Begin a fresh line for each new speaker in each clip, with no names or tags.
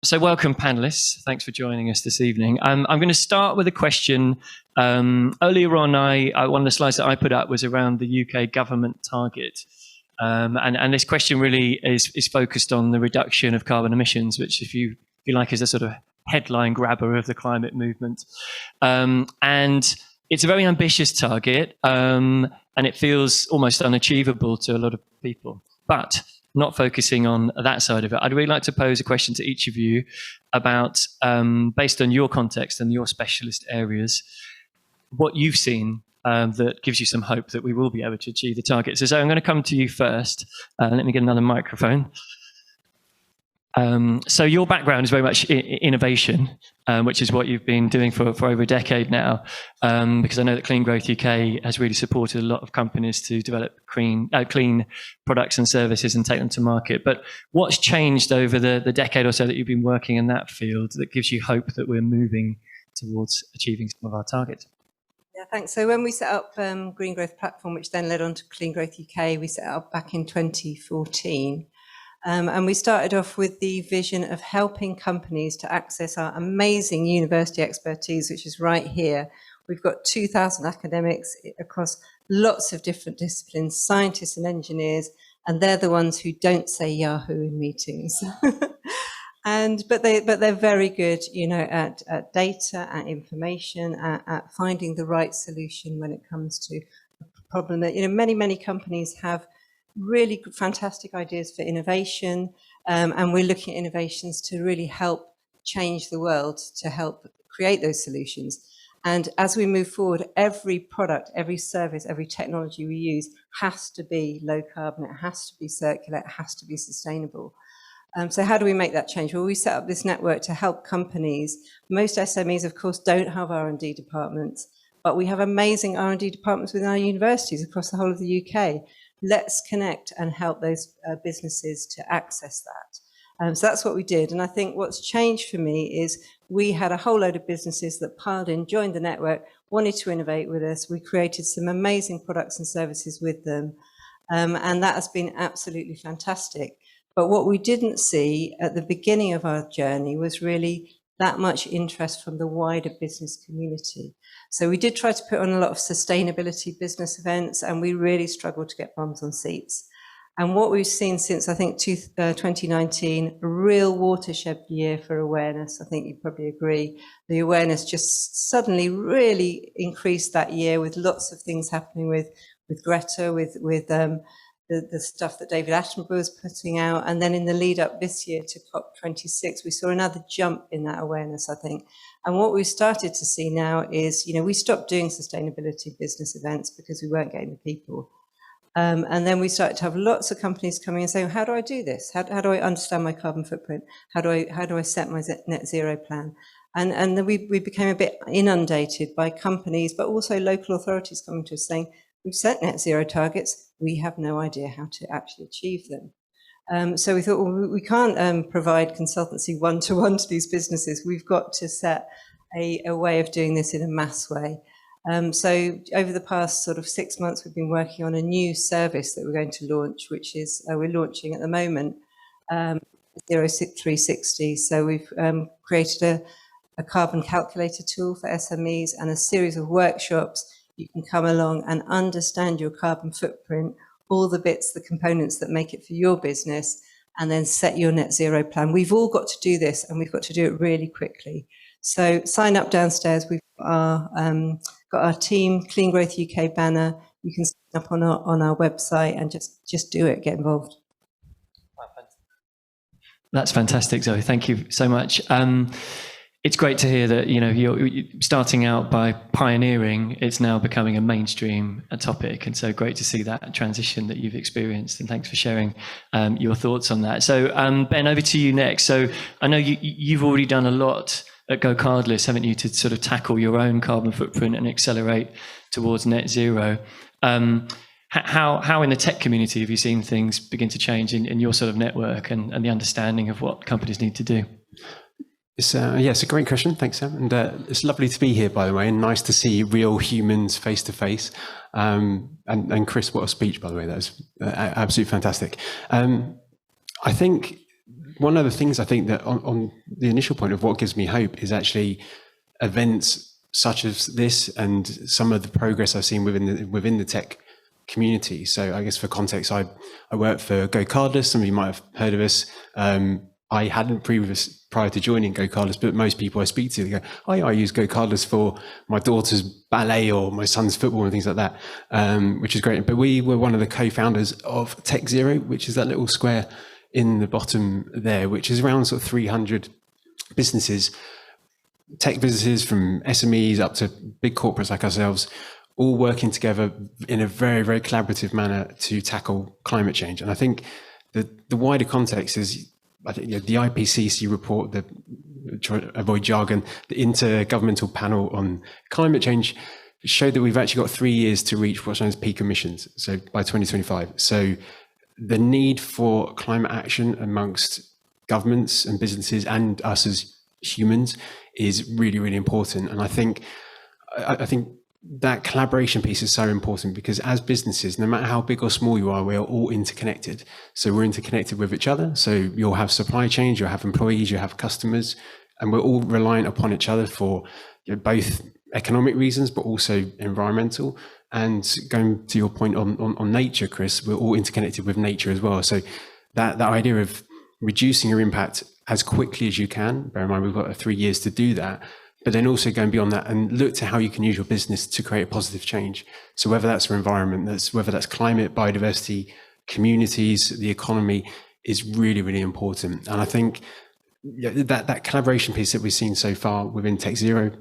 So welcome, panelists. Thanks for joining us this evening. I'm going to start with a question. Earlier on, one of the slides that I put up was around the UK government target. And this question really is focused on the reduction of carbon emissions, which, if you like, is a sort of headline grabber of the climate movement. And it's a very ambitious target, and it feels almost unachievable to a lot of people. But not focusing on that side of it, I'd really like to pose a question to each of you about, based on your context and your specialist areas, what you've seen that gives you some hope that we will be able to achieve the target. So I'm going to come to you first. Let me get another microphone. So your background is very much innovation, which is what you've been doing for over a decade now, because I know that Clean Growth UK has really supported a lot of companies to develop clean products and services and take them to market. But what's changed over the decade or so that you've been working in that field that gives you hope that we're moving towards achieving some of our targets?
Yeah, thanks. So when we set up Green Growth Platform, which then led on to Clean Growth UK, we set it up back in 2014. And we started off with the vision of helping companies to access our amazing university expertise, which is right here. We've got 2,000 academics across lots of different disciplines, scientists and engineers, and they're the ones who don't say Yahoo in meetings. But they're very good, at data, at information, at finding the right solution when it comes to a problem that, many companies have really fantastic ideas for innovation, and we're looking at innovations to really help change the world, to help create those solutions. And as we move forward, every product, every service, every technology we use has to be low carbon, it has to be circular, it has to be sustainable. So how do we make that change? Well, we set up this network to help companies. Most SMEs, of course, don't have R&D departments, but we have amazing R&D departments within our universities across the whole of the UK. Let's connect and help those businesses to access that. So that's what we did. And I think what's changed for me is we had a whole load of businesses that piled in, joined the network, wanted to innovate with us. We created some amazing products and services with them. And that has been absolutely fantastic. But what we didn't see at the beginning of our journey was really that much interest from the wider business community. So we did try to put on a lot of sustainability business events, and we really struggled to get bums on seats. And what we've seen since, I think, 2019, a real watershed year for awareness. I think you probably agree. The awareness just suddenly really increased that year, with lots of things happening with Greta, with the stuff that David Attenborough was putting out. And then in the lead up this year to COP26, we saw another jump in that awareness, I think. And what we've started to see now is, we stopped doing sustainability business events because we weren't getting the people. And then we started to have lots of companies coming and saying, how do I do this? How do I understand my carbon footprint? How do I set my net zero plan? And then we became a bit inundated by companies, but also local authorities coming to us saying, we've set net zero targets, we have no idea how to actually achieve them. So we thought, well, we can't provide consultancy one-to-one to these businesses. We've got to set a way of doing this in a mass way. So over the past sort of 6 months, we've been working on a new service that we're going to launch, which is, we're launching at the moment, 0360. So we've created a carbon calculator tool for SMEs and a series of workshops. You can come along and understand your carbon footprint, all the bits, the components that make it for your business, and then set your net zero plan. We've all got to do this, and we've got to do it really quickly. So sign up downstairs. We've got our team, Clean Growth UK banner. You can sign up on our website and just do it, get involved.
That's fantastic, Zoe. Thank you so much. It's great to hear that you're starting out by pioneering. It's now becoming a mainstream topic, and so great to see that transition that you've experienced. And thanks for sharing your thoughts on that. So Ben, over to you next. So I know you've already done a lot at GoCardless, haven't you, to sort of tackle your own carbon footprint and accelerate towards net zero. How in the tech community have you seen things begin to change in your sort of network and the understanding of what companies need to do?
It's a great question. Thanks, Sam. And it's lovely to be here, by the way, and nice to see real humans face to face. And Chris, what a speech, by the way. That was absolutely fantastic. I think one of the things I think that on the initial point of what gives me hope is actually events such as this and some of the progress I've seen within the tech community. So I guess for context, I work for GoCardless. Some of you might have heard of us. I hadn't prior to joining GoCardless, but most people I speak to, they go, oh yeah, I use GoCardless for my daughter's ballet or my son's football and things like that, which is great. But we were one of the co-founders of Tech Zero, which is that little square in the bottom there, which is around sort of 300 businesses, tech businesses from SMEs up to big corporates like ourselves, all working together in a very, very collaborative manner to tackle climate change. And I think the wider context is, I think, the IPCC report, try to avoid jargon, the Intergovernmental Panel on Climate Change showed that we've actually got 3 years to reach what's known as peak emissions, so by 2025. So the need for climate action amongst governments and businesses and us as humans is really, really important. And I think that collaboration piece is so important because as businesses, no matter how big or small you are, we are all interconnected. So we're interconnected with each other. So you'll have supply chains, you'll have employees, you'll have customers, and we're all reliant upon each other for both economic reasons, but also environmental. And going to your point on nature, Chris, we're all interconnected with nature as well. So that idea of reducing your impact as quickly as you can, bear in mind we've got 3 years to do that, but then also going beyond that and look to how you can use your business to create a positive change. So whether that's for environment, whether that's climate, biodiversity, communities, the economy is really, really important. And I think that collaboration piece that we've seen so far within Tech Zero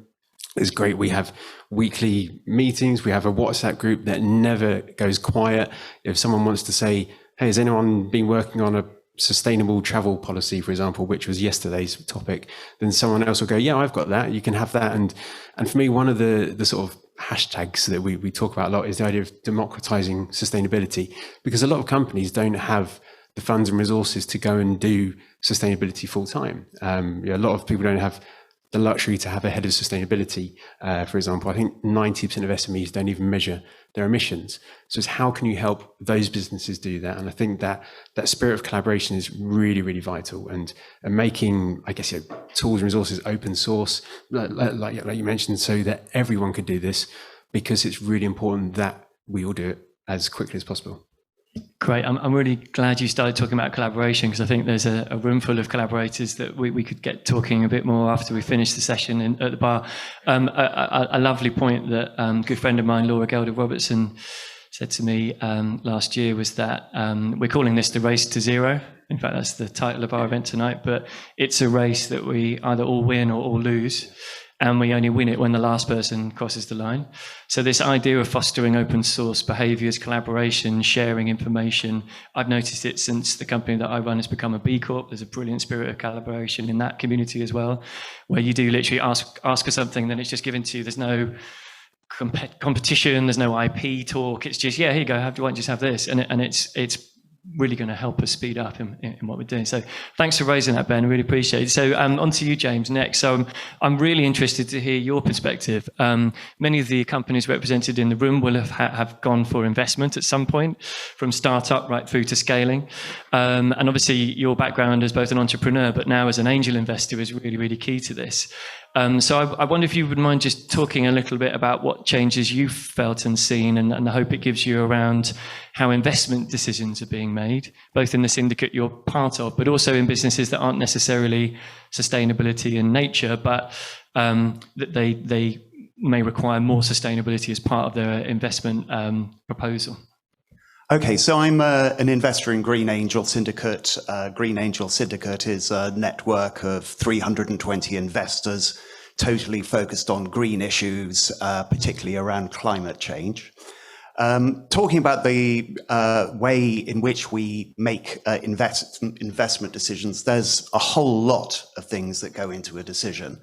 is great. We have weekly meetings. We have a WhatsApp group that never goes quiet. If someone wants to say, hey, has anyone been working on a sustainable travel policy, for example, which was yesterday's topic, then someone else will go, yeah, I've got that, you can have that. And for me, one of the sort of hashtags that we talk about a lot is the idea of democratizing sustainability, because a lot of companies don't have the funds and resources to go and do sustainability full time. A lot of people don't have the luxury to have a head of sustainability. For example, I think 90% of SMEs don't even measure their emissions. So it's how can you help those businesses do that? And I think that spirit of collaboration is really, really vital, and making, I guess, tools and resources open source, like you mentioned, so that everyone could do this, because it's really important that we all do it as quickly as possible.
Great. I'm really glad you started talking about collaboration, because I think there's a room full of collaborators that we could get talking a bit more after we finish the session at the bar. A lovely point that a good friend of mine, Laura Gelder Robertson, said to me last year was that we're calling this the Race to Zero. In fact, that's the title of our event tonight, but it's a race that we either all win or all lose. And we only win it when the last person crosses the line. So this idea of fostering open source behaviours, collaboration, sharing information, I've noticed it since the company that I run has become a B Corp. There's a brilliant spirit of collaboration in that community as well, where you do literally ask for something, then it's just given to you. There's no competition, there's no IP talk. It's just, yeah, here you go, why don't you just have this? And it's really going to help us speed up in what we're doing. So thanks for raising that, Ben. I really appreciate it. So on to you, James, next. So I'm really interested to hear your perspective. Many of the companies represented in the room will have gone for investment at some point, from startup right through to scaling. And obviously your background as both an entrepreneur, but now as an angel investor is really, really key to this. So I wonder if you would mind just talking a little bit about what changes you've felt and seen, and the hope it gives you around how investment decisions are being made, both in the syndicate you're part of, but also in businesses that aren't necessarily sustainability in nature, but that they may require more sustainability as part of their investment proposal.
Okay, so I'm an investor in Green Angel Syndicate. Green Angel Syndicate is a network of 320 investors, totally focused on green issues, particularly around climate change. Talking about the way in which we make investment decisions, there's a whole lot of things that go into a decision.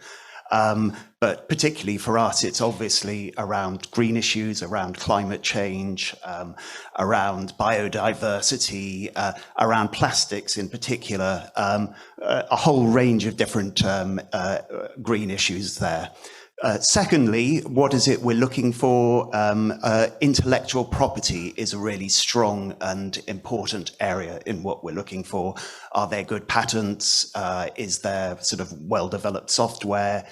But particularly for us, it's obviously around green issues, around climate change, around biodiversity, around plastics in particular, a whole range of different green issues there. Secondly, what is it we're looking for? Intellectual property is a really strong and important area in what we're looking for. Are there good patents? Is there sort of well-developed software?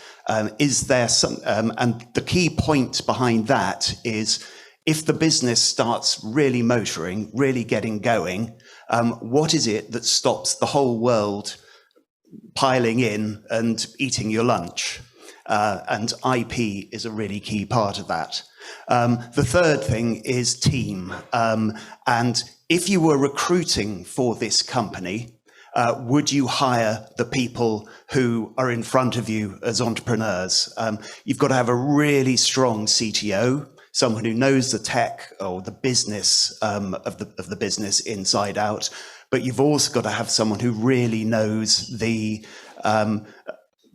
Is there some? And the key point behind that is, if the business starts really motoring, really getting going, what is it that stops the whole world piling in and eating your lunch? And IP is a really key part of that. The third thing is team. And if you were recruiting for this company, would you hire the people who are in front of you as entrepreneurs? You've got to have a really strong CTO, someone who knows the tech or the business of the business inside out. But you've also got to have someone who really knows the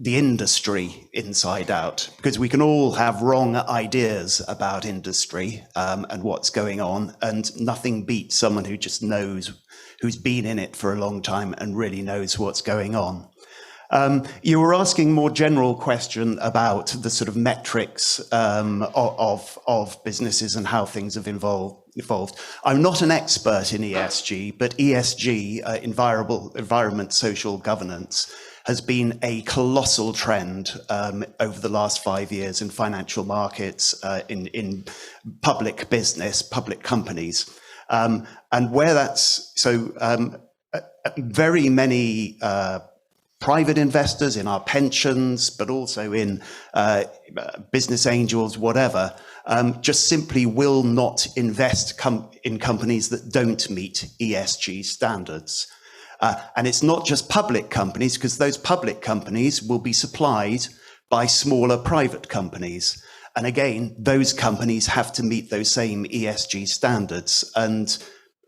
industry inside out, because we can all have wrong ideas about industry and what's going on, and nothing beats someone who just knows, who's been in it for a long time and really knows what's going on. You were asking more general question about the sort of metrics of businesses and how things have evolved. I'm not an expert in ESG, but ESG, environment, social governance, has been a colossal trend over the last 5 years in financial markets, in public business, public companies. And where that's, so very many private investors in our pensions, but also in business angels, whatever, just simply will not invest in companies that don't meet ESG standards. And it's not just public companies, because those public companies will be supplied by smaller private companies. And again, those companies have to meet those same ESG standards. And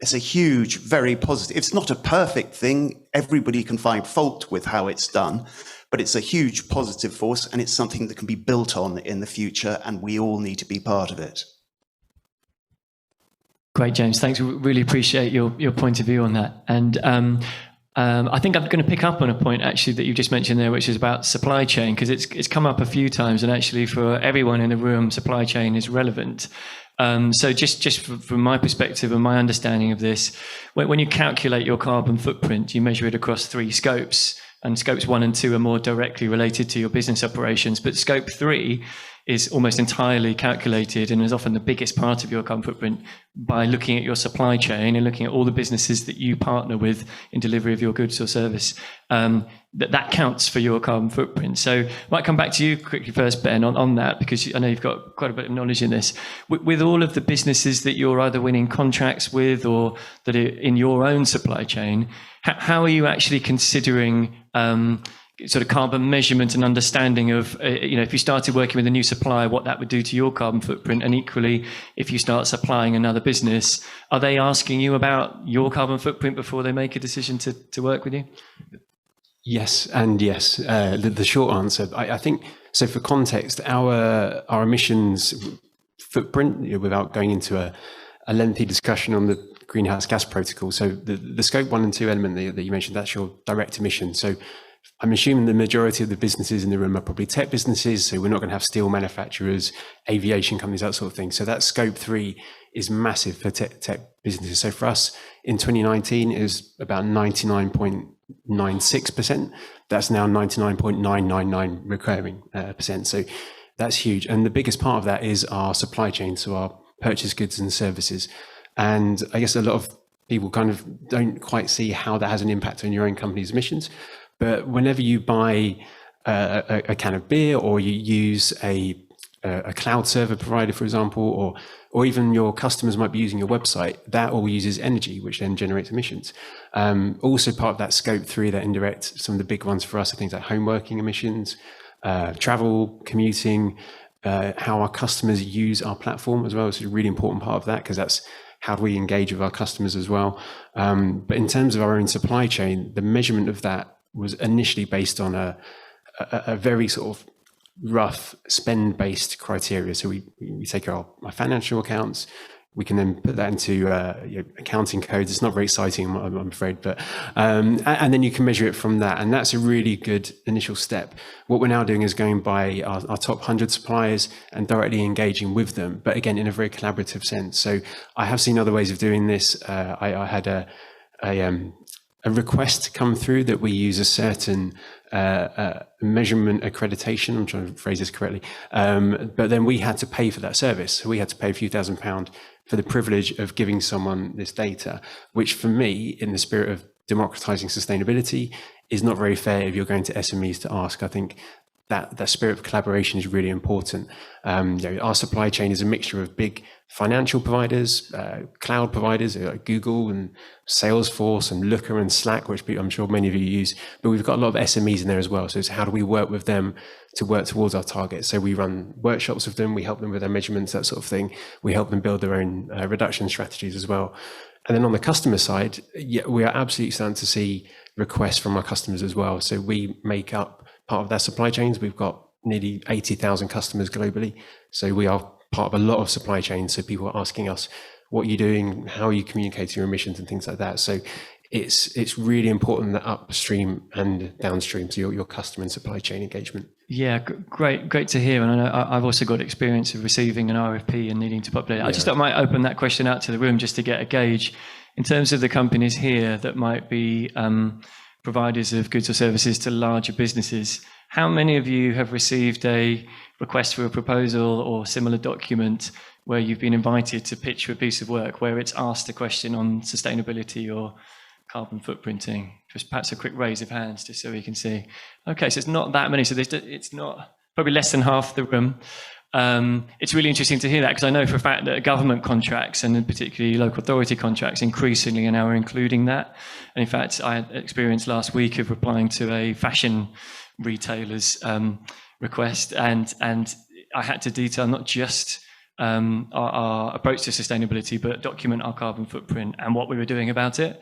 it's a huge, very positive, it's not a perfect thing. Everybody can find fault with how it's done, but it's a huge positive force, and it's something that can be built on in the future, and we all need to be part of it.
Great, James. Thanks. We really appreciate your point of view on that. And I think I'm going to pick up on a point actually that you just mentioned there, which is about supply chain, because it's come up a few times, and actually for everyone in the room, supply chain is relevant. So just from my perspective and my understanding of this, when you calculate your carbon footprint, you measure it across 3 scopes, and scopes 1 and 2 are more directly related to your business operations, but scope 3 is almost entirely calculated and is often the biggest part of your carbon footprint by looking at your supply chain and looking at all the businesses that you partner with in delivery of your goods or service. That counts for your carbon footprint. So I might come back to you quickly first, Ben, on that, because I know you've got quite a bit of knowledge in this. With all of the businesses that you're either winning contracts with or that are in your own supply chain, how are you actually considering sort of carbon measurement and understanding of, if you started working with a new supplier, what that would do to your carbon footprint? And equally, if you start supplying another business, are they asking you about your carbon footprint before they make a decision to work with you?
Yes, and yes. The short answer, I think, so for context, our emissions footprint, without going into a lengthy discussion on the greenhouse gas protocol, so the scope 1 and 2 element that you mentioned, that's your direct emission. So I'm assuming the majority of the businesses in the room are probably tech businesses, so we're not going to have steel manufacturers, aviation companies, that sort of thing. So that scope 3 is massive for tech businesses. So for us in 2019, it was about 99.96%. That's now 99.999 recurring percent. So that's huge. And the biggest part of that is our supply chain, so our purchase goods and services. And I guess a lot of people kind of don't quite see how that has an impact on your own company's emissions. But whenever you buy a can of beer, or you use a cloud server provider, for example, or even your customers might be using your website, that all uses energy, which then generates emissions. Also part of that scope 3, that indirect, some of the big ones for us are things like home working emissions, travel, commuting, how our customers use our platform as well. It's a really important part of that, because that's how do we engage with our customers as well. But in terms of our own supply chain, the measurement of that was initially based on a very sort of rough spend-based criteria. So we take our financial accounts. We can then put that into accounting codes. It's not very exciting, I'm afraid, but and then you can measure it from that, and that's a really good initial step. What we're now doing is going by our top 100 suppliers and directly engaging with them, but again in a very collaborative sense. So I have seen other ways of doing this. I had a request come through that we use a certain measurement accreditation. I'm trying to phrase this correctly, but then we had to pay for that service. So we had to pay a few £1,000s for the privilege of giving someone this data, which for me, in the spirit of democratizing sustainability, is not very fair if you're going to SMEs to ask. I think that spirit of collaboration is really important. Our supply chain is a mixture of big financial providers, cloud providers like Google and Salesforce and Looker and Slack, which I'm sure many of you use, but we've got a lot of SMEs in there as well. So it's how do we work with them to work towards our targets? So we run workshops with them, we help them with their measurements, that sort of thing. We help them build their own reduction strategies as well. And then on the customer side, we are absolutely starting to see requests from our customers as well. So we make up part of their supply chains. We've got nearly 80,000 customers globally. So we are part of a lot of supply chains. So people are asking us, what are you doing? How are you communicating your emissions and things like that? So it's really important that upstream and downstream to your customer and supply chain engagement.
Yeah, great to hear. And I know I've also got experience of receiving an RFP and needing to populate. I just thought I might open that question out to the room just to get a gauge in terms of the companies here that might be providers of goods or services to larger businesses. How many of you have received a request for a proposal or similar document where you've been invited to pitch for a piece of work where it's asked a question on sustainability or carbon footprinting? Just perhaps a quick raise of hands just so we can see. Okay, so it's not that many. So it's not, probably less than half the room. It's really interesting to hear that, because I know for a fact that government contracts and particularly local authority contracts increasingly are now including that. And in fact, I had experience last week of replying to a fashion retailer's request, and I had to detail not just our approach to sustainability, but document our carbon footprint and what we were doing about it.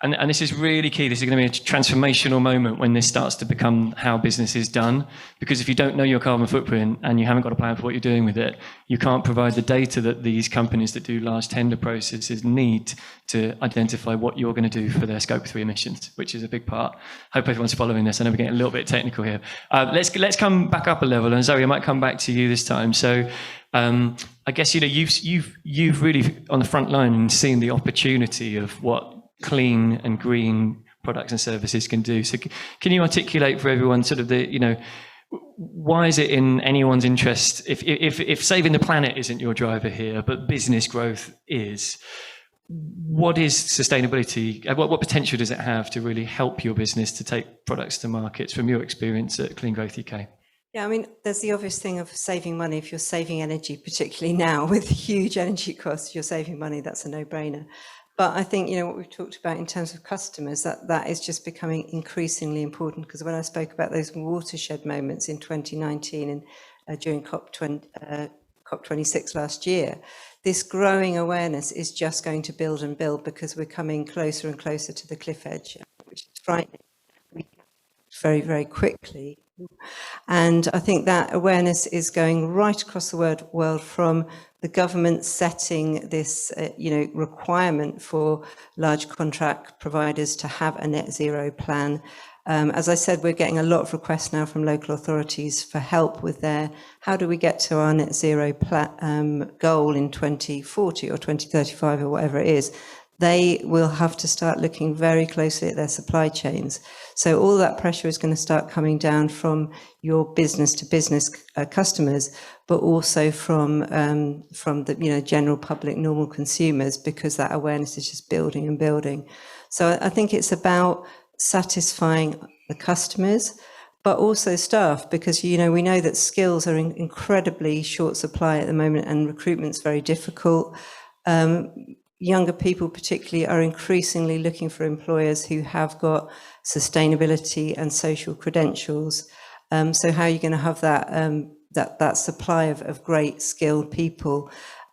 And this is really key. This is going to be a transformational moment when this starts to become how business is done. Because if you don't know your carbon footprint and you haven't got a plan for what you're doing with it, you can't provide the data that these companies that do large tender processes need to identify what you're going to do for their scope 3 emissions, which is a big part. Hope everyone's following this. I know we're getting a little bit technical here. Let's come back up a level, and Zoe, I might come back to you this time. So I guess you've really on the front line and seen the opportunity of what clean and green products and services can do. So can you articulate for everyone sort of why is it in anyone's interest, if saving the planet isn't your driver here, but business growth is, what is sustainability? What potential does it have to really help your business to take products to markets from your experience at Clean Growth UK?
Yeah, I mean, there's the obvious thing of saving money. If you're saving energy, particularly now with huge energy costs, you're saving money, that's a no-brainer. But I think, what we've talked about in terms of customers, that is just becoming increasingly important, because when I spoke about those watershed moments in 2019 and during COP26 last year, this growing awareness is just going to build and build, because we're coming closer and closer to the cliff edge, which is frightening. Very, very quickly. And I think that awareness is going right across the world, from the government setting this requirement for large contract providers to have a net zero plan. As I said, we're getting a lot of requests now from local authorities for help with how do we get to our net zero goal in 2040 or 2035 or whatever it is. They will have to start looking very closely at their supply chains. So all that pressure is going to start coming down from your business to business customers, but also from the general public, normal consumers, because that awareness is just building and building. So I think it's about satisfying the customers, but also staff, because we know that skills are in incredibly short supply at the moment, and recruitment's very difficult. Younger people particularly are increasingly looking for employers who have got sustainability and social credentials. So how are you going to have that supply of great skilled people?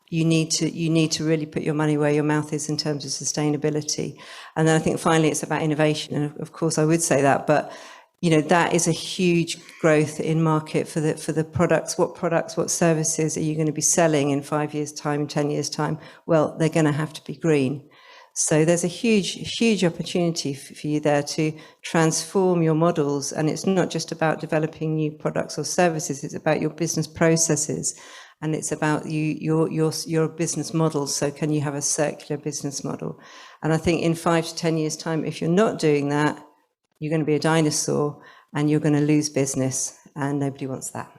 You need to really put your money where your mouth is in terms of sustainability. And then I think finally it's about innovation. And of course I would say that, but that is a huge growth in market for the products. What services are you going to be selling in 5 years' time, 10 years' time? Well, they're going to have to be green. So there's a huge opportunity for you there to transform your models. And it's not just about developing new products or services, it's about your business processes. And it's about your business models. So can you have a circular business model? And I think in 5 to 10 years' time, if you're not doing that, you're going to be a dinosaur and you're going to lose business, and nobody wants that.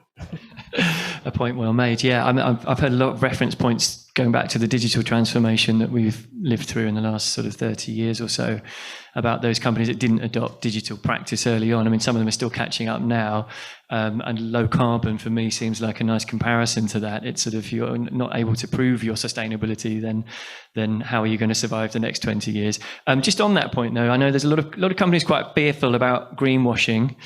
A point well made. Yeah, I mean, I've heard a lot of reference points going back to the digital transformation that we've lived through in the last sort of 30 years or so, about those companies that didn't adopt digital practice early on. I mean, some of them are still catching up now, and low carbon for me seems like a nice comparison to that. It's sort of, if you're not able to prove your sustainability, then how are you going to survive the next 20 years? Just on that point, though, I know there's a lot of companies quite fearful about greenwashing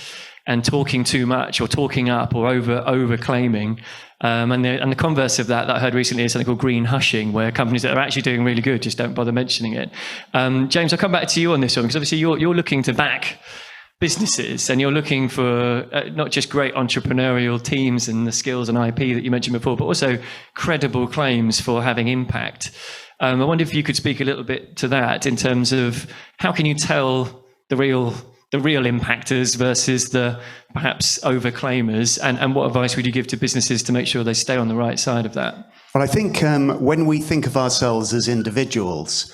and talking too much or talking up or over claiming. And the converse of that I heard recently is something called green hushing, where companies that are actually doing really good just don't bother mentioning it. James, I'll come back to you on this one, because obviously you're looking to back businesses, and you're looking for not just great entrepreneurial teams and the skills and IP that you mentioned before, but also credible claims for having impact. I wonder if you could speak a little bit to that in terms of how can you tell the real impactors versus the perhaps overclaimers, and what advice would you give to businesses to make sure they stay on the right side of that?
Well, I think when we think of ourselves as individuals,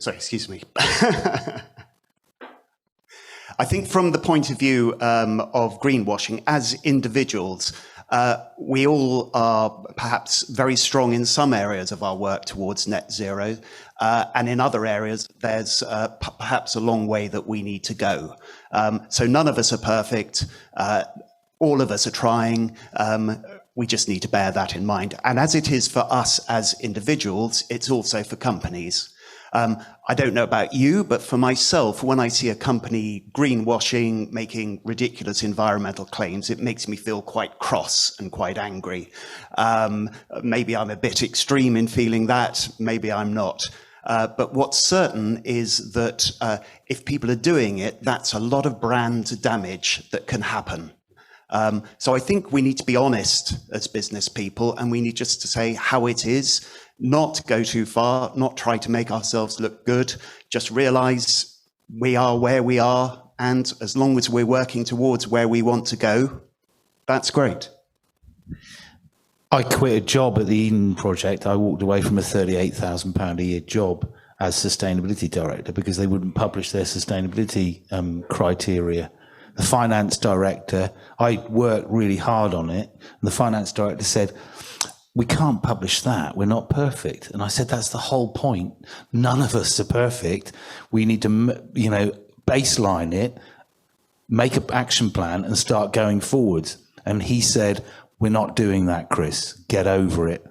excuse me. I think from the point of view of greenwashing, as individuals, we all are perhaps very strong in some areas of our work towards net zero, and in other areas there's perhaps a long way that we need to go. So none of us are perfect. All of us are trying. We just need to bear that in mind. And as it is for us as individuals, it's also for companies. I don't know about you, but for myself, when I see a company greenwashing, making ridiculous environmental claims, it makes me feel quite cross and quite angry. Maybe I'm a bit extreme in feeling that, maybe I'm not. But what's certain is that if people are doing it, that's a lot of brand damage that can happen. So I think we need to be honest as business people, and we need just to say how it is, not go too far, not try to make ourselves look good, just realize we are where we are, and as long as we're working towards where we want to go, that's great.
I quit a job at the Eden Project. I walked away from a £38,000 a year job as sustainability director because they wouldn't publish their sustainability criteria. The finance director, I worked really hard on it, and the finance director said, we can't publish that, we're not perfect. And I said, that's the whole point. None of us are perfect. We need to, baseline it, make an action plan and start going forwards. And he said, we're not doing that, Chris, get over it.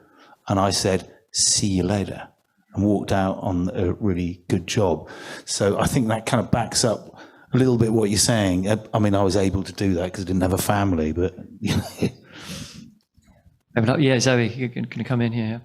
And I said, see you later, and walked out on a really good job. So I think that kind of backs up a little bit what you're saying. I mean, I was able to do that because I didn't have a family, but
Yeah, Zoe, you're going to come in here.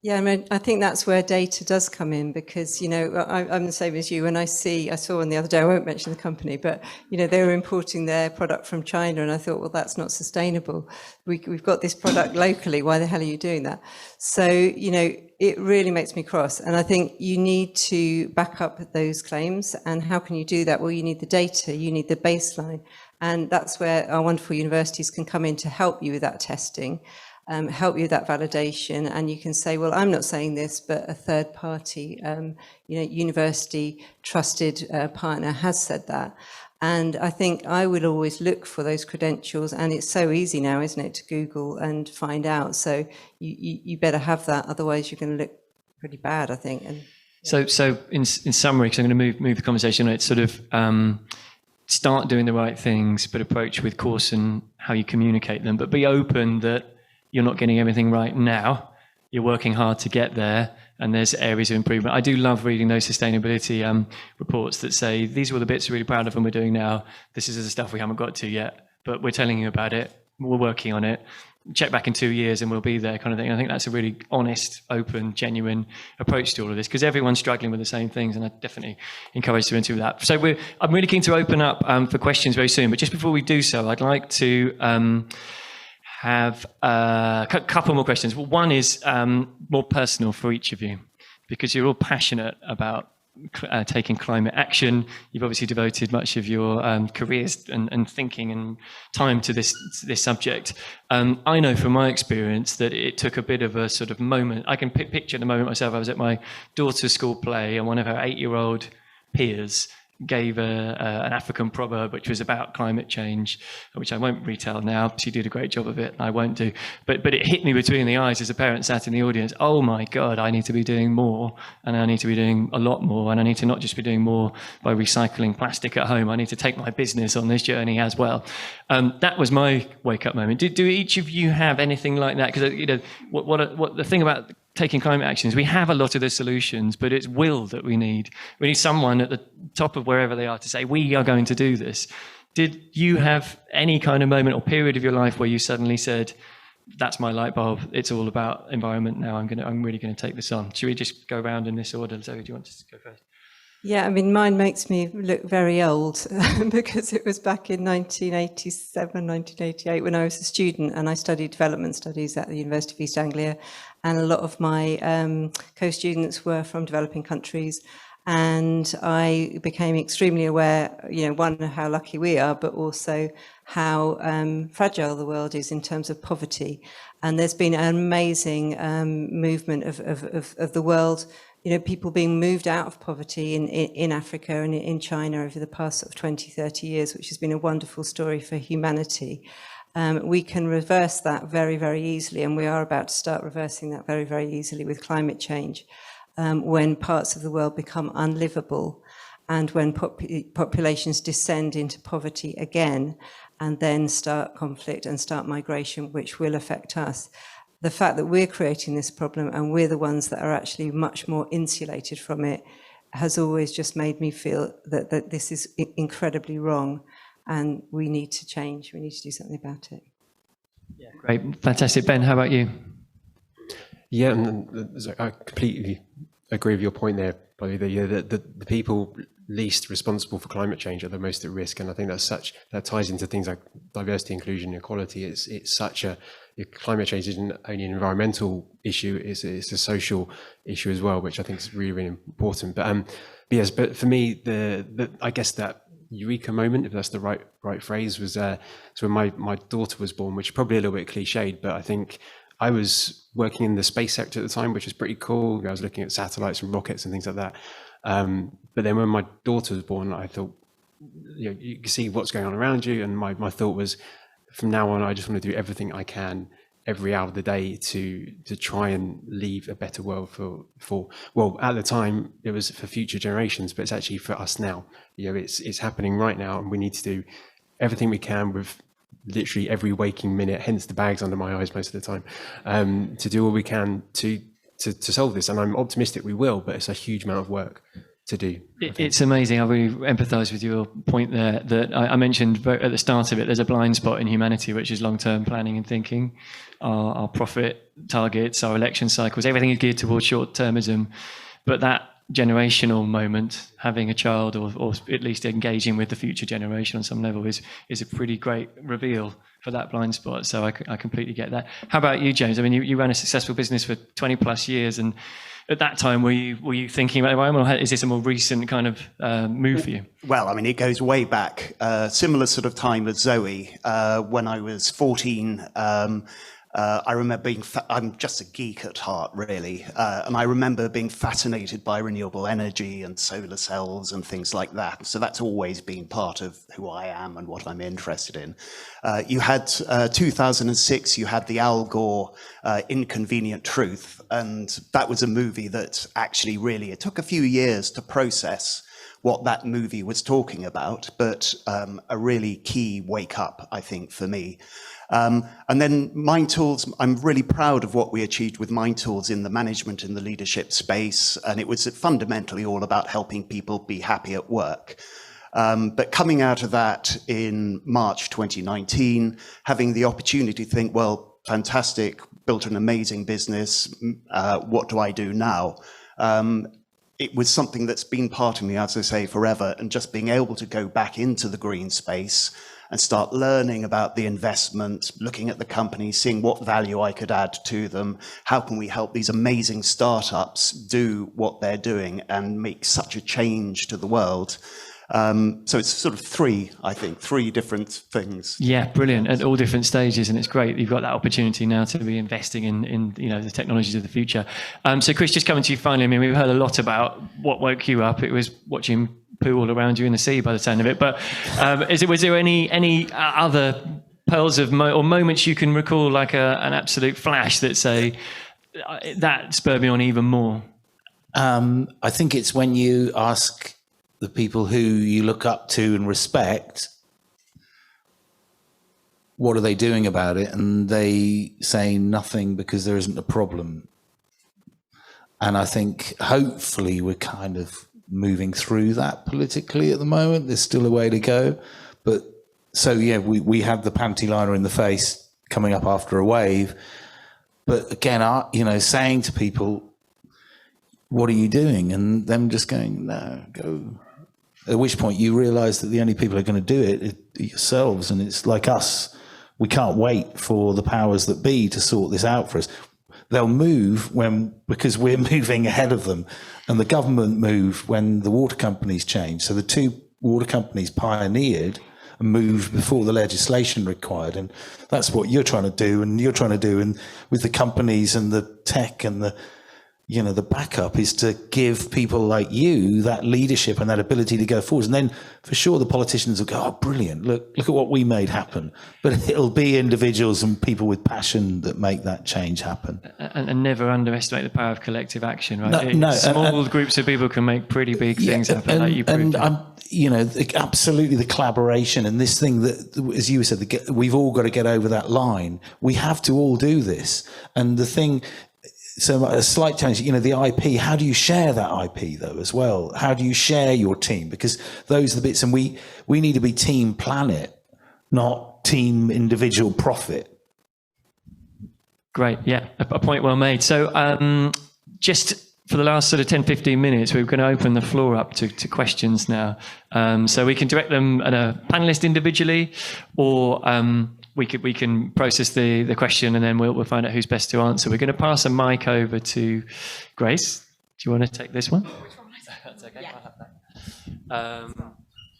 Yeah, I mean, I think that's where data does come in, because, I'm the same as you. When I saw one the other day, I won't mention the company, but, they were importing their product from China, and I thought, well, that's not sustainable. We've got this product locally. Why the hell are you doing that? So, it really makes me cross. And I think you need to back up those claims. And how can you do that? Well, you need the data, you need the baseline. And that's where our wonderful universities can come in to help you with that testing, help you with that validation. And you can say, well, I'm not saying this, but a third party, university trusted partner has said that. And I think I would always look for those credentials, and it's so easy now, isn't it, to Google and find out. So you better have that, otherwise you're going to look pretty bad, I think. And
so in summary, because I'm going to move the conversation, it's sort of start doing the right things, but approach with caution how you communicate them, but be open that you're not getting everything right now. You're working hard to get there, and there's areas of improvement. I do love reading those sustainability reports that say, these are the bits we're really proud of and we're doing now. This is the stuff we haven't got to yet, but we're telling you about it. We're working on it. check back in 2 years and we'll be there kind of thing. I think that's a really honest, open, genuine approach to all of this, because everyone's struggling with the same things, and I definitely encourage you into that. So I'm really keen to open up for questions very soon, but just before we do so, I'd like to have a couple more questions. Well, one is more personal for each of you, because you're all passionate about taking climate action. You've obviously devoted much of your careers and thinking and time to this subject. I know from my experience that it took a bit of a sort of moment. I can picture the moment myself. I was at my daughter's school play, and one of her 8-year-old peers gave an African proverb which was about climate change, which I won't retell now. She did a great job of it. I won't do. But it hit me between the eyes as a parent sat in the audience. Oh my God, I need to be doing more, and I need to be doing a lot more, and I need to not just be doing more by recycling plastic at home. I need to take my business on this journey as well. That was my wake-up moment. Do each of you have anything like that? Because what the thing about taking climate action is we have a lot of the solutions, but it's will that we need. We need someone at the top of wherever they are to say, we are going to do this. Did you have any kind of moment or period of your life where you suddenly said, that's my light bulb, it's all about environment now, I'm really going to take this on? Should we just go around in this order? Zoe, do you want to go first?
Yeah, I mean, mine makes me look very old because it was back in 1987, 1988 when I was a student, and I studied development studies at the University of East Anglia, and a lot of my co-students were from developing countries, and I became extremely aware, one, how lucky we are, but also how fragile the world is in terms of poverty. And there's been an amazing movement of the world, people being moved out of poverty in Africa and in China over the past sort of 20, 30 years, which has been a wonderful story for humanity. We can reverse that very, very easily, and we are about to start reversing that very, very easily with climate change, when parts of the world become unlivable, and when populations descend into poverty again, and then start conflict and start migration, which will affect us. The fact that we're creating this problem and we're the ones that are actually much more insulated from it has always just made me feel that this is incredibly wrong, and we need to change. We need to do something about it.
Yeah, great. Fantastic. Ben, how about you?
Yeah, and I completely agree with your point there, Bobby. The people least responsible for climate change are the most at risk, and I think that ties into things like diversity, inclusion, equality. It's such a climate change isn't only an environmental issue; it's a social issue as well, which I think is really, really important. But for me, I guess that eureka moment, if that's the right phrase, was so when my daughter was born, which is probably a little bit cliched, but I think I was working in the space sector at the time, which was pretty cool. I was looking at satellites and rockets and things like that. But then when my daughter was born, I thought, you can see what's going on around you. And my thought was, from now on, I just want to do everything I can every hour of the day to try and leave a better world for well, at the time it was for future generations, but it's actually for us now. It's happening right now, and we need to do everything we can with literally every waking minute, hence the bags under my eyes most of the time, to do all we can to solve this. And I'm optimistic we will, but it's a huge amount of work to do.
It's amazing. I really empathise with your point there that I mentioned at the start of it. There's a blind spot in humanity, which is long-term planning and thinking. Our profit targets, our election cycles, everything is geared towards short-termism. But that generational moment, having a child or at least engaging with the future generation on some level is a pretty great reveal for that blind spot. So I completely get that. How about you, James? I mean, you ran a successful business for 20 plus years, and at that time, were you thinking about environment, or is this a more recent kind of move for you?
Well, I mean, it goes way back, similar sort of time as Zoe. When I was 14, I remember I'm just a geek at heart, really. And I remember being fascinated by renewable energy and solar cells and things like that. So that's always been part of who I am and what I'm interested in. You had 2006, you had the Al Gore Inconvenient Truth. And that was a movie that actually really, it took a few years to process what that movie was talking about, but a really key wake up, I think, for me. And then Manktelow, I'm really proud of what we achieved with Manktelow in the management and the leadership space. And it was fundamentally all about helping people be happy at work. But coming out of that in March 2019, having the opportunity to think, well, fantastic, built an amazing business. What do I do now? It was something that's been part of me, as I say, forever, and just being able to go back into the green space and start learning about the investment, looking at the companies, seeing what value I could add to them. How can we help these amazing startups do what they're doing and make such a change to the world? So it's sort of three different things.
Yeah, brilliant, at all different stages, and it's great you've got that opportunity now to be investing in the technologies of the future. So Chris, just coming to you finally, I mean, we've heard a lot about what woke you up. It was watching poo all around you in the sea by the sound of it, but was there any other pearls of or moments you can recall, like an absolute flash that say that spurred me on even more?
I think it's when you ask the people who you look up to and respect, what are they doing about it? And they say nothing because there isn't a problem. And I think hopefully we're kind of moving through that politically at the moment. There's still a way to go. But so, yeah, we have the panty liner in the face coming up after a wave. But again, saying to people, what are you doing? And them just going, no, go. At which point you realise that the only people who are going to do it are yourselves. And it's like us. We can't wait for the powers that be to sort this out for us. They'll move because we're moving ahead of them. And the government move when the water companies change. So the two water companies pioneered and moved before the legislation required. And that's what you're trying to do. And you're trying to do. And with the companies and the tech and the backup is to give people like you that leadership and that ability to go forward. And then for sure the politicians will go, oh, brilliant, look at what we made happen. But it'll be individuals and people with passion that make that change happen.
And never underestimate the power of collective action, right?
No,
Small groups of people can make pretty big things happen, like you proved.
Absolutely the collaboration and this thing that, as you said, we've all got to get over that line. We have to all do this. And the thing... So a slight challenge, the IP, how do you share that IP though as well? How do you share your team? Because those are the bits, and we need to be team planet, not team individual profit.
Great, yeah, a point well made. So just for the last sort of 10, 15 minutes, we're going to open the floor up to questions now. So we can direct them at a panelist individually, or we can process the question and then we'll find out who's best to answer. We're going to pass a mic over to Grace. Do you want to take this one? Which one? That's okay. Yeah. I'll have that.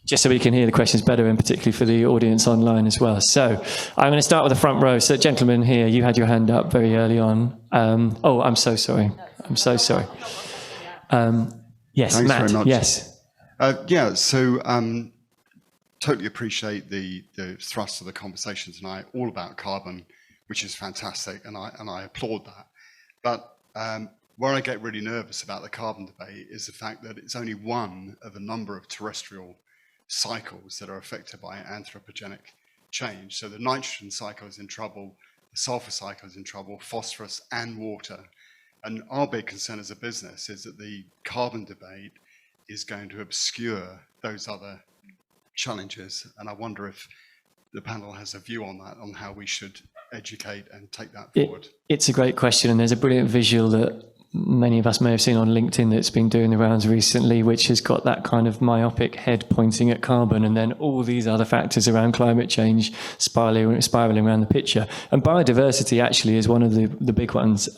Just so we can hear the questions better, and particularly for the audience online as well. So I'm going to start with the front row. So gentlemen here, you had your hand up very early on. I'm so sorry. I'm so sorry. Yes,
Thanks
Matt.
very much.
Yes.
Totally appreciate the thrust of the conversation tonight, all about carbon, which is fantastic, and I applaud that. But where I get really nervous about the carbon debate is the fact that it's only one of a number of terrestrial cycles that are affected by anthropogenic change. So the nitrogen cycle is in trouble, the sulfur cycle is in trouble, phosphorus and water. And our big concern as a business is that the carbon debate is going to obscure those other challenges, and I wonder if the panel has a view on that, on how we should educate and take that forward.
It's a great question, and there's a brilliant visual that many of us may have seen on LinkedIn that's been doing the rounds recently, which has got that kind of myopic head pointing at carbon and then all these other factors around climate change spiraling around the picture. And biodiversity actually is one of the big ones.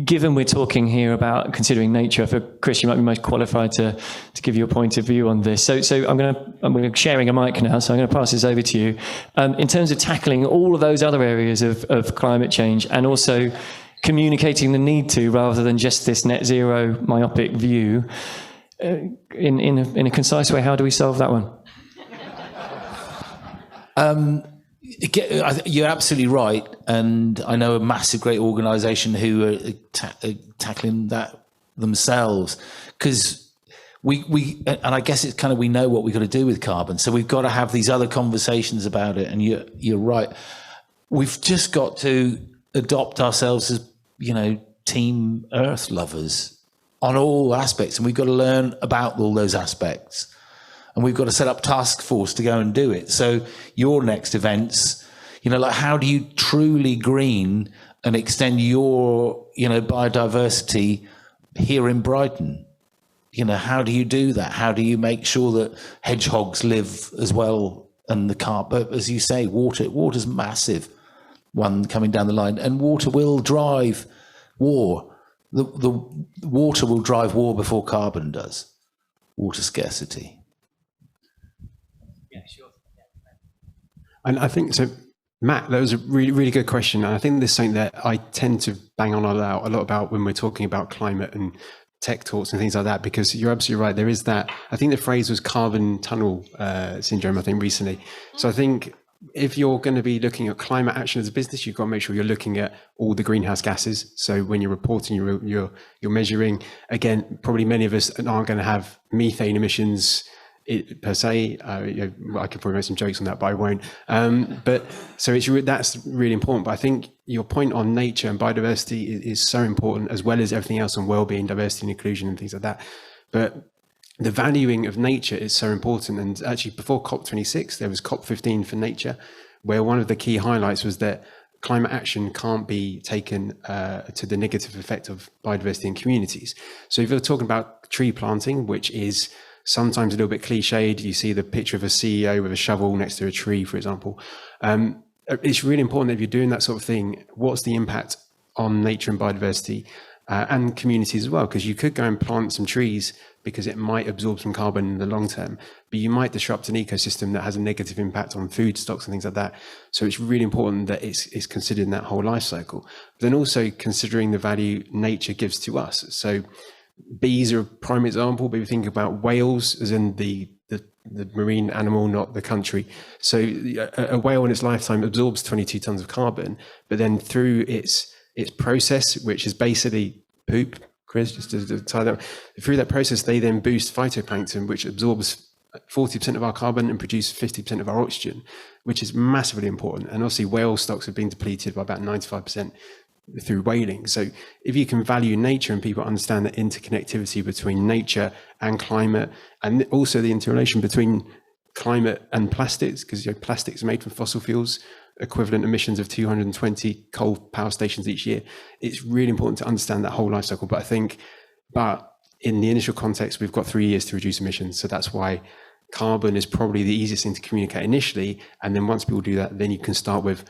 Given we're talking here about considering nature, for Chris, you might be most qualified to give your point of view on this. So I'm sharing a mic now, so I'm going to pass this over to you. In terms of tackling all of those other areas of climate change, and also communicating the need to, rather than just this net zero myopic view, in a concise way, how do we solve that one?
You're absolutely right, and I know a massive, great organisation who are tackling that themselves, because and I guess it's kind of, we know what we've got to do with carbon, so we've got to have these other conversations about it. And you're right, we've just got to adopt ourselves as, team Earth lovers on all aspects, and we've got to learn about all those aspects, and we've got to set up task force to go and do it. So your next events, like how do you truly green and extend your, biodiversity here in Brighton? How do you do that? How do you make sure that hedgehogs live as well? And the carp, but as you say, water's massive one coming down the line, and water will drive war. The water will drive war before carbon does. Water scarcity.
Yeah, sure.
And I think so, Matt, that was a really, really good question. And I think this is something that I tend to bang on a lot about when we're talking about climate and tech talks and things like that, because you're absolutely right. There is that, I think the phrase was carbon tunnel syndrome, I think recently. So I think if you're going to be looking at climate action as a business, you've got to make sure you're looking at all the greenhouse gases. So when you're reporting, you're measuring, again, probably many of us aren't going to have methane emissions per se. I could probably make some jokes on that, but I won't. But so that's really important. But I think your point on nature and biodiversity is so important, as well as everything else on well-being, diversity and inclusion and things like that. But the valuing of nature is so important. And actually before COP26, there was COP15 for nature, where one of the key highlights was that climate action can't be taken to the negative effect of biodiversity in communities. So if you're talking about tree planting, which is sometimes a little bit cliched, you see the picture of a CEO with a shovel next to a tree, for example. It's really important that if you're doing that sort of thing, what's the impact on nature and biodiversity and communities as well? Because you could go and plant some trees because it might absorb some carbon in the long term, but you might disrupt an ecosystem that has a negative impact on food stocks and things like that. So it's really important that it's considered in that whole life cycle. But then also considering the value nature gives to us. So bees are a prime example, but if you think about whales as in the marine animal, not the country. So a whale in its lifetime absorbs 22 tons of carbon, but then through its process, which is basically poop, Chris, just to tie that, through that process, they then boost phytoplankton, which absorbs 40% of our carbon and produces 50% of our oxygen, which is massively important. And obviously whale stocks have been depleted by about 95% through whaling. So if you can value nature and people understand the interconnectivity between nature and climate, and also the interrelation between climate and plastics, because plastics are made from fossil fuels, equivalent emissions of 220 coal power stations each year. It's really important to understand that whole life cycle. But in the initial context, we've got 3 years to reduce emissions. So that's why carbon is probably the easiest thing to communicate initially. And then once people do that, then you can start with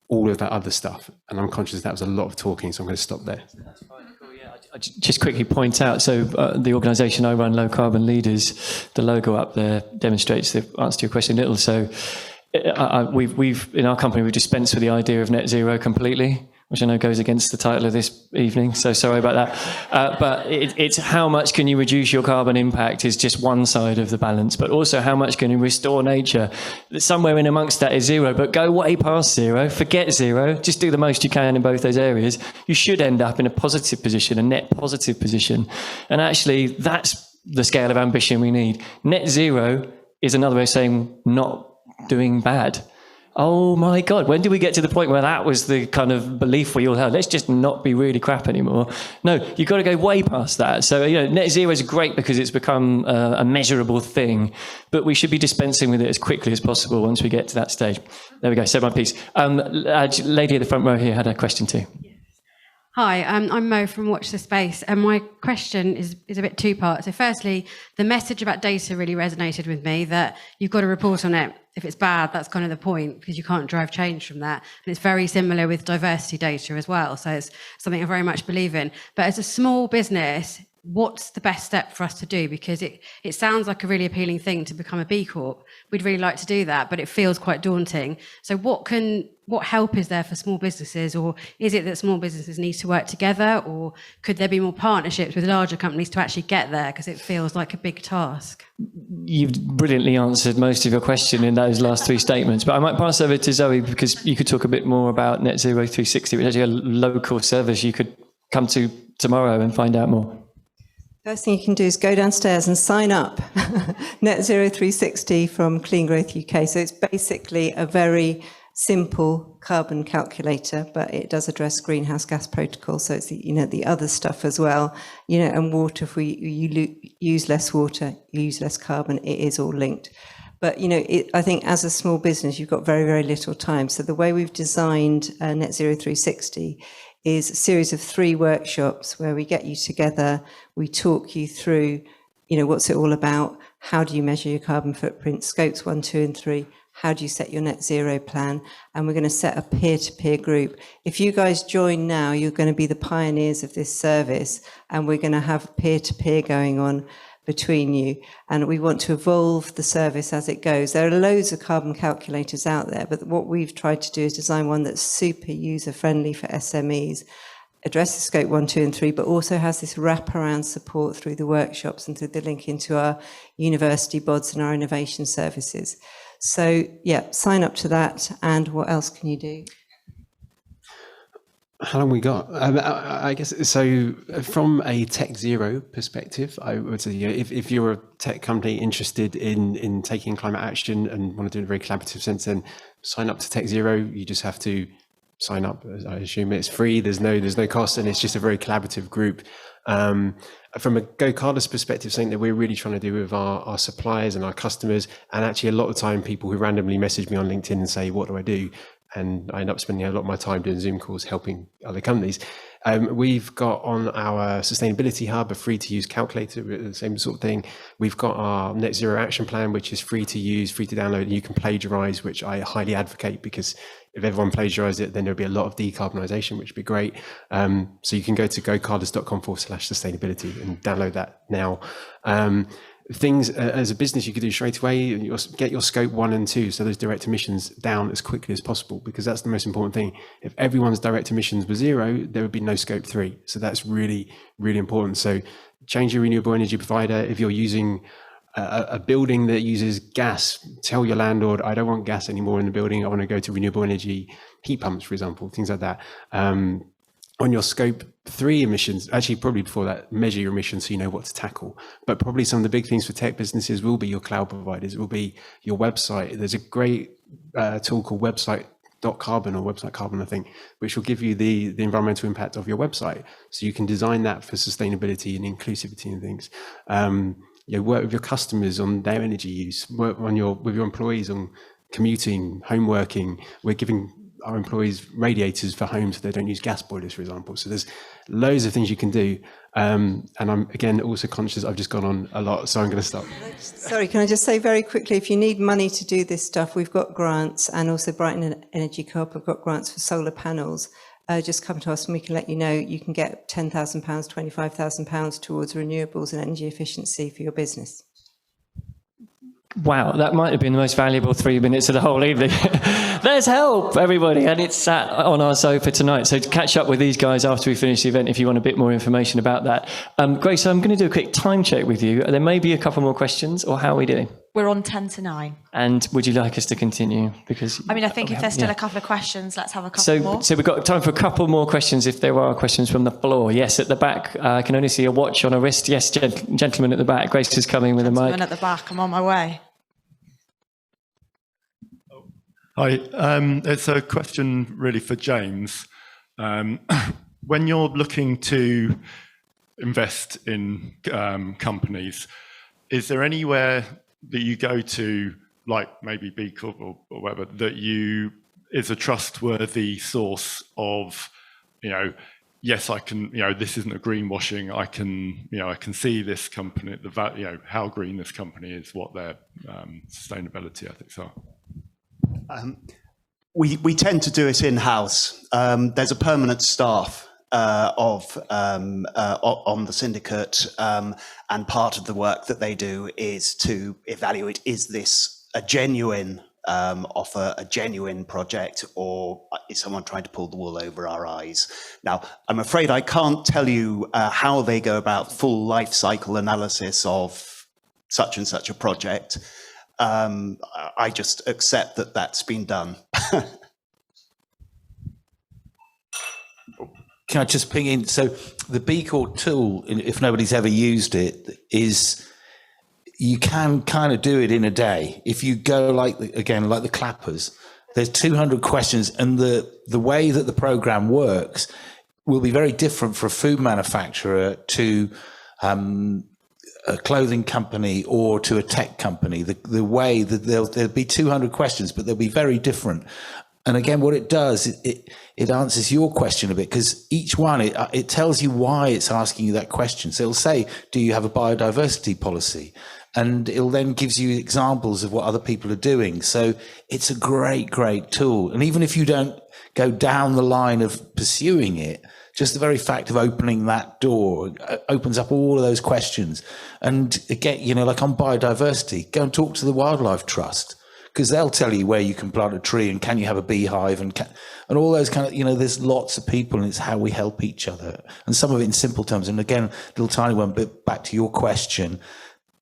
all of that other stuff. And I'm conscious that was a lot of talking, so I'm going to stop there.
That's fine. Cool. Yeah. I just quickly point out, so the organisation I run, Low Carbon Leaders, the logo up there demonstrates the answer to your question a little. So we've in our company, we've dispensed with the idea of net zero completely, which I know goes against the title of this evening, so sorry about that. But it's how much can you reduce your carbon impact is just one side of the balance, but also how much can you restore nature? Somewhere in amongst that is zero, but go way past zero, forget zero, just do the most you can in both those areas. You should end up in a positive position, a net positive position. And actually, that's the scale of ambition we need. Net zero is another way of saying not doing bad. Oh my God, when did we get to the point where that was the kind of belief we all had? Let's just not be really crap anymore. No, you've got to go way past that. So, net zero is great because it's become a measurable thing, but we should be dispensing with it as quickly as possible once we get to that stage. There we go, said my piece. Lady at the front row here had a question too.
Hi, I'm Mo from Watch the Space, and my question is a bit two-part. So firstly, the message about data really resonated with me, that you've got to report on it. If it's bad, that's kind of the point, because you can't drive change from that. And it's very similar with diversity data as well. So it's something I very much believe in. But as a small business, what's the best step for us to do? Because it sounds like a really appealing thing to become a B Corp. We'd really like to do that, but it feels quite daunting. So what help is there for small businesses? Or is it that small businesses need to work together? Or could there be more partnerships with larger companies to actually get there? Because it feels like a big task.
You've brilliantly answered most of your question in those last three statements, but I might pass over to Zoe because you could talk a bit more about Net Zero 360, which is actually a local service you could come to tomorrow and find out more.
First thing you can do is go downstairs and sign up. Net Zero 360 from Clean Growth UK. So it's basically a very simple carbon calculator, but it does address greenhouse gas protocol. So it's the other stuff as well. And water. If you use less water, you use less carbon. It is all linked. But, I think as a small business, you've got very, very little time. So the way we've designed Net Zero 360 is a series of 3 workshops where we get you together, we talk you through, what's it all about? How do you measure your carbon footprint? Scopes 1, 2, and 3. How do you set your net zero plan? And we're going to set a peer-to-peer group. If you guys join now, you're going to be the pioneers of this service, and we're going to have peer-to-peer going on between you. And we want to evolve the service as it goes. There are loads of carbon calculators out there, but what we've tried to do is design one that's super user-friendly for SMEs, addresses scope 1, 2, and 3, but also has this wraparound support through the workshops and through the link into our university bods and our innovation services. So, yeah, sign up to that. And what else can you do?
How long we got? I guess so. From a tech zero perspective, I would say, if you're a tech company interested in taking climate action and want to do it in a very collaborative sense, then sign up to Tech Zero. You just have to sign up. I assume it's free. There's no cost, and it's just a very collaborative group. From a GoCardless perspective, something that we're really trying to do with our suppliers and our customers, and actually a lot of the time people who randomly message me on LinkedIn and say, what do I do? And I end up spending a lot of my time doing Zoom calls helping other companies. We've got on our sustainability hub a free to use calculator, the same sort of thing. We've got our net zero action plan, which is free to use, free to download, and you can plagiarize, which I highly advocate, because if everyone plagiarized it, then there'll be a lot of decarbonisation, which would be great. So you can go to gocardless.com/sustainability and download that now. Things as a business you could do straight away, get your scope 1 and 2, so those direct emissions, down as quickly as possible, because that's the most important thing. If everyone's direct emissions were 0, there would be no scope 3. So that's really, really important. So change your renewable energy provider. If you're using a building that uses gas, tell your landlord, I don't want gas anymore in the building. I want to go to renewable energy heat pumps, for example, things like that. On your scope 3 emissions, actually probably before that, measure your emissions so you know what to tackle. But probably some of the big things for tech businesses will be your cloud providers, it will be your website. There's a great tool called website.carbon or website carbon, I think, which will give you the environmental impact of your website. So you can design that for sustainability and inclusivity and things. Work with your customers on their energy use, work on with your employees on commuting, home working. We're giving our employees radiators for homes so they don't use gas boilers, for example. So there's loads of things you can do. And I'm, again, also conscious I've just gone on a lot, so I'm going to stop.
Sorry, can I just say very quickly, if you need money to do this stuff, we've got grants, and also Brighton Energy Co-op have got grants for solar panels. Just come to us and we can let you know. You can get £10,000, £25,000 towards renewables and energy efficiency for your business.
Wow, that might have been the most valuable 3 minutes of the whole evening. There's help, everybody, and it's sat on our sofa tonight. So to catch up with these guys after we finish the event, if you want a bit more information about that. Grace, I'm going to do a quick time check with you. There may be a couple more questions, or how are we doing?
We're on 10 to 9.
And would you like us to continue? Because
I think if there's still a couple of questions, let's have a couple more. So
we've got time for a couple more questions if there are questions from the floor. Yes, at the back. I can only see a watch on a wrist. Yes, gentleman at the back. Grace is coming with a mic.
Gentleman at the back. I'm on my way.
Hi, it's a question really for James. When you're looking to invest in companies, is there anywhere that you go to, like maybe B Corp or whatever, that is a trustworthy source of, yes, I can, this isn't a greenwashing. I can see this company, how green this company is, what their sustainability ethics are.
We tend to do it in-house. There's a permanent staff on the syndicate, and part of the work that they do is to evaluate, is this a genuine offer, a genuine project, or is someone trying to pull the wool over our eyes? Now, I'm afraid I can't tell you how they go about full life cycle analysis of such and such a project. I just accept that that's been done.
Can I just ping in? So the B Corp tool, if nobody's ever used it, is you can kind of do it in a day. If you go like the clappers, there's 200 questions, and the way that the program works will be very different for a food manufacturer to a clothing company or to a tech company, the way that there'll be 200 questions, but they'll be very different. And again, what it does, it answers your question a bit, because each one, it tells you why it's asking you that question. So it'll say, do you have a biodiversity policy? And it'll then gives you examples of what other people are doing. So it's a great, great tool. And even if you don't go down the line of pursuing it, just the very fact of opening that door opens up all of those questions. And again, you know, like on biodiversity, go and talk to the Wildlife Trust, because they'll tell you where you can plant a tree and can you have a beehive and all those kind of, you know, there's lots of people, and it's how we help each other. And some of it in simple terms. And again, little tiny one, but back to your question,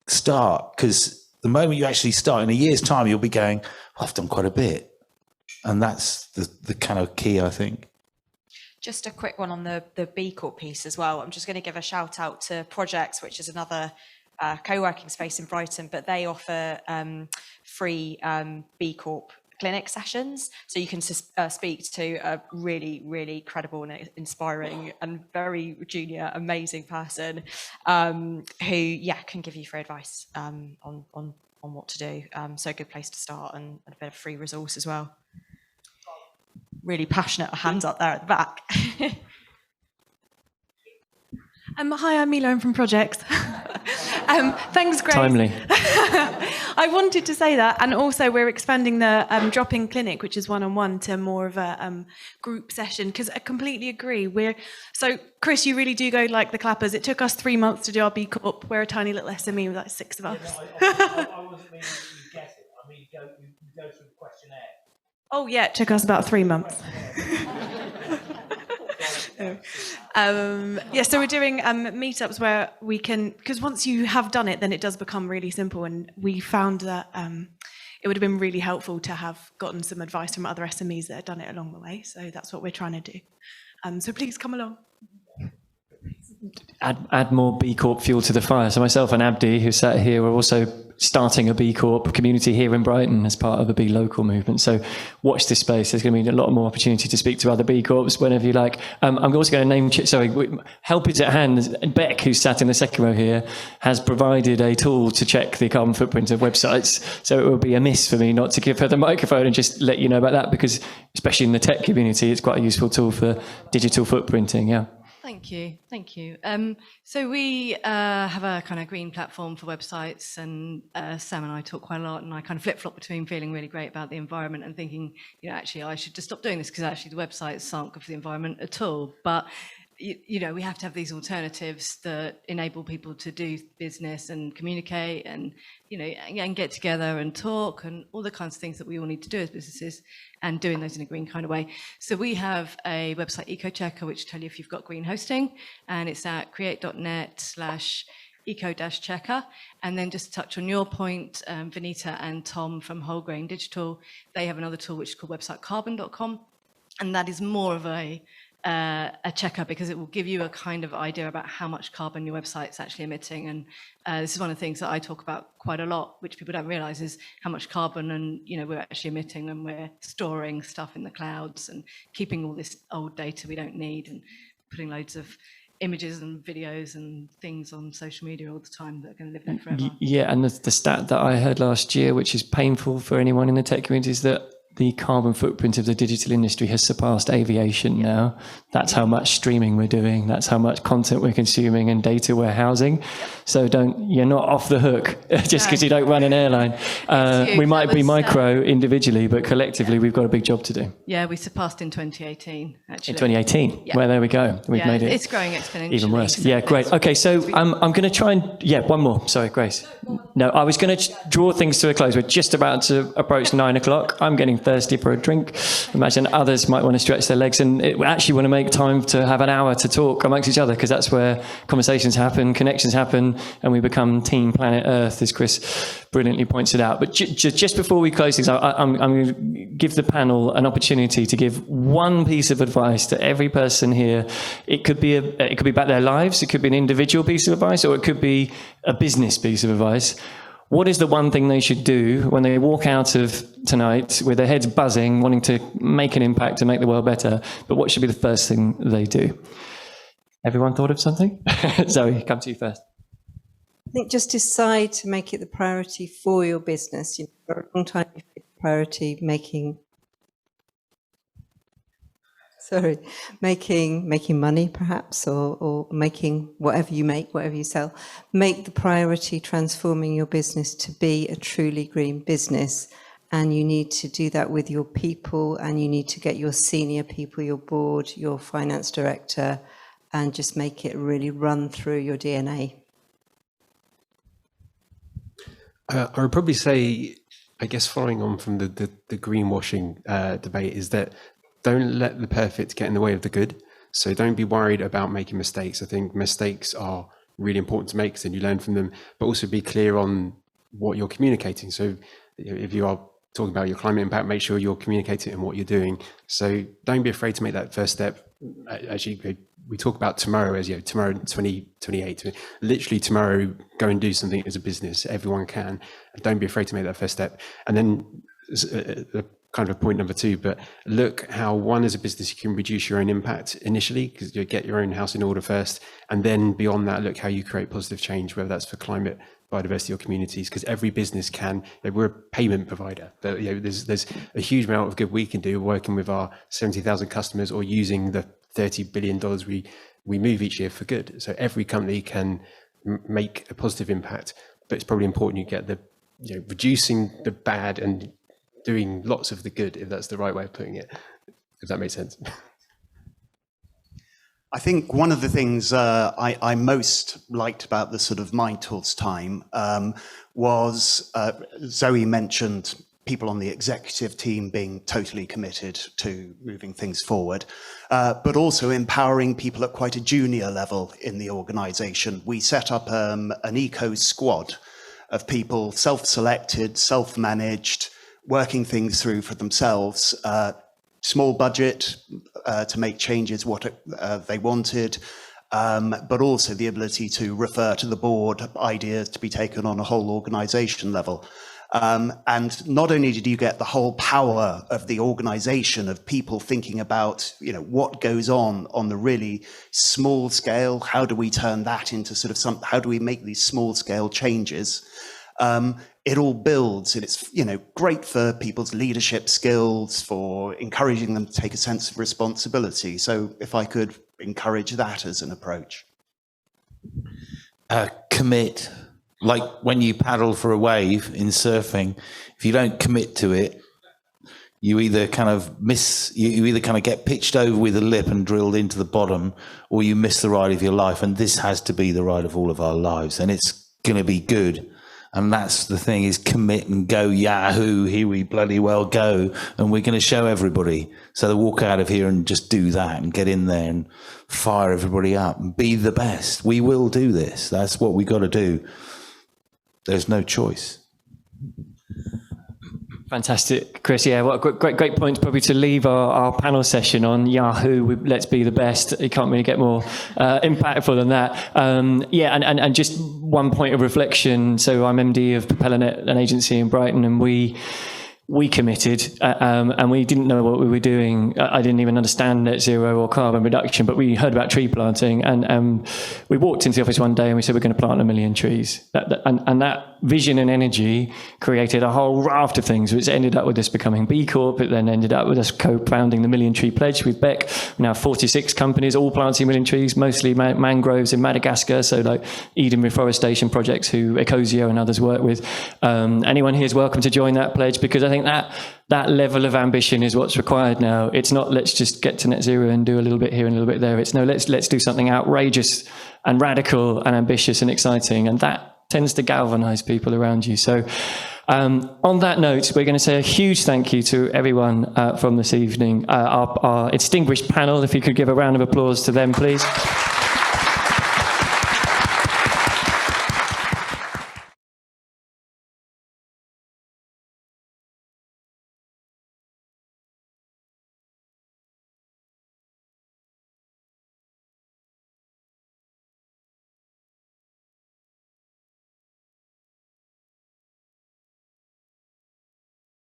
start, because the moment you actually start, in a year's time, you'll be going, well, I've done quite a bit. And that's the kind of key, I think.
Just a quick one on the B Corp piece as well. I'm just going to give a shout out to Projects, which is another co-working space in Brighton, but they offer free B Corp clinic sessions. So you can speak to a really, really credible and inspiring and very junior, amazing person who, can give you free advice on what to do. So a good place to start, and a bit of free resource as well. Really passionate hands up there at the back.
Hi, I'm Mila. I'm from Projects. Thanks, Grace.
Timely.
I wanted to say that, and also we're expanding the drop-in clinic, which is one-on-one, to more of a group session, because I completely agree. So, Chris, you really do go like the clappers. It took us 3 months to do our B Corp. We're a tiny little SME with like 6 of us.
I wasn't meaning you guess it. I mean, you go through the questionnaire.
Oh, yeah, it took us about 3 months. So we're doing meetups where we can, because once you have done it, then it does become really simple. And we found that it would have been really helpful to have gotten some advice from other SMEs that had done it along the way. So that's what we're trying to do. So please come along.
Add more B Corp fuel to the fire. So myself and Abdi, who sat here, are also starting a B Corp community here in Brighton as part of a Be Local movement. So watch this space. There's going to be a lot more opportunity to speak to other B Corps whenever you like. I'm also going to name, help is at hand. Beck, who's sat in the second row here, has provided a tool to check the carbon footprint of websites. So it would be amiss for me not to give her the microphone and just let you know about that, because especially in the tech community, it's quite a useful tool for digital footprinting. Yeah.
Thank you. So we have a kind of green platform for websites, and Sam and I talk quite a lot, and I kind of flip-flop between feeling really great about the environment and thinking, actually I should just stop doing this, because actually the websites aren't good for the environment at all. But we have to have these alternatives that enable people to do business and communicate and, and get together and talk and all the kinds of things that we all need to do as businesses, and doing those in a green kind of way. So we have a website eco-checker, which tell you if you've got green hosting, and it's at create.net/eco-checker. And then just to touch on your point, Vanita and Tom from Whole Grain Digital, they have another tool which is called websitecarbon.com. And that is more of a checker, because it will give you a kind of idea about how much carbon your website's actually emitting. And this is one of the things that I talk about quite a lot, which people don't realize, is how much carbon and we're actually emitting when we're storing stuff in the clouds and keeping all this old data we don't need, and putting loads of images and videos and things on social media all the time that are going to live there forever.
Yeah, and the stat that I heard last year, which is painful for anyone in the tech community, is that the carbon footprint of the digital industry has surpassed aviation now. That's how much streaming we're doing. That's how much content we're consuming and data we're housing. So you're not off the hook just because you don't run an airline. We might be micro individually, but collectively we've got a big job to do.
Yeah, we surpassed in 2018, actually.
In 2018? Yeah. Well, there we go. We've made it.
It's growing exponentially.
Even worse. Yeah, great. Okay, so I'm going to try and... Yeah, one more. Sorry, Grace. No, I was going to draw things to a close. We're just about to approach 9 o'clock. I'm getting thirsty for a drink. Imagine others might want to stretch their legs, and we actually want to make time to have an hour to talk amongst each other, because that's where conversations happen, connections happen, and we become Team Planet Earth, as Chris brilliantly points it out. But just before we close things, I'm going to give the panel an opportunity to give one piece of advice to every person here. It could be about their lives, it could be an individual piece of advice, or it could be a business piece of advice. What is the one thing they should do when they walk out of tonight with their heads buzzing, wanting to make an impact and make the world better? But what should be the first thing they do? Everyone thought of something? Zoe, come to you first.
I think just decide to make it the priority for your business. For a long time, you've made the priority making money perhaps, or making whatever you sell. Make the priority transforming your business to be a truly green business. And you need to do that with your people, and you need to get your senior people, your board, your finance director, and just make it really run through your DNA.
I would probably say, I guess following on from the greenwashing debate, is that don't let the perfect get in the way of the good. So don't be worried about making mistakes. I think mistakes are really important to make, because then you learn from them, but also be clear on what you're communicating. So if you are talking about your climate impact, make sure you're communicating and what you're doing. So don't be afraid to make that first step. Actually, we talk about tomorrow as, tomorrow 2028, literally tomorrow, go and do something as a business. Everyone can. And don't be afraid to make that first step. And then kind of point number 2, but look how, one, as a business, you can reduce your own impact initially, because you get your own house in order first. And then beyond that, look how you create positive change, whether that's for climate, biodiversity, or communities, because every business can. We're a payment provider, but there's a huge amount of good we can do working with our 70,000 customers, or using the $30 billion we move each year for good. So every company can make a positive impact, but it's probably important you get the reducing the bad and doing lots of the good, if that's the right way of putting it, if that makes sense.
I think one of the things I most liked about the sort of Manktelow's time was Zoe mentioned people on the executive team being totally committed to moving things forward, but also empowering people at quite a junior level in the organisation. We set up an eco squad of people, self-selected, self-managed, working things through for themselves, small budget to make changes what they wanted, but also the ability to refer to the board, ideas to be taken on a whole organisation level. And not only did you get the whole power of the organisation, of people thinking about, what goes on the really small scale, how do we turn that into sort of how do we make these small scale changes? It all builds, and it's great for people's leadership skills, for encouraging them to take a sense of responsibility. So if I could encourage that as an approach.
Commit. Like when you paddle for a wave in surfing, if you don't commit to it, you either kind of get pitched over with a lip and drilled into the bottom, or you miss the ride of your life. And this has to be the ride of all of our lives, and it's going to be good. And that's the thing, is commit and go, yahoo, here we bloody well go. And we're going to show everybody. So they walk out of here and just do that and get in there and fire everybody up and be the best. We will do this. That's what we got to do. There's no choice.
Fantastic, Chris. Yeah, what a great point probably to leave our panel session on. Yahoo, let's be the best. You can't really get more impactful than that. And just one point of reflection. So I'm MD of Propellernet, an agency in Brighton, and we committed and we didn't know what we were doing. I didn't even understand net zero or carbon reduction, but we heard about tree planting, and we walked into the office one day and we said we're going to plant 1 million trees. And that vision and energy created a whole raft of things, which ended up with us becoming B Corp. It then ended up with us co-founding the Million Tree Pledge with Beck. Now 46 companies all planting 1 million trees, mostly mangroves in Madagascar, so like Eden reforestation projects who Ecosio and others work with. Anyone here is welcome to join that pledge, because I think that level of ambition is what's required now. It's not let's just get to net zero and do a little bit here and a little bit there. It's no, let's do something outrageous and radical and ambitious and exciting, and that tends to galvanize people around you. So on that note, we're going to say a huge thank you to everyone from this evening. Our distinguished panel, if you could give a round of applause to them, please.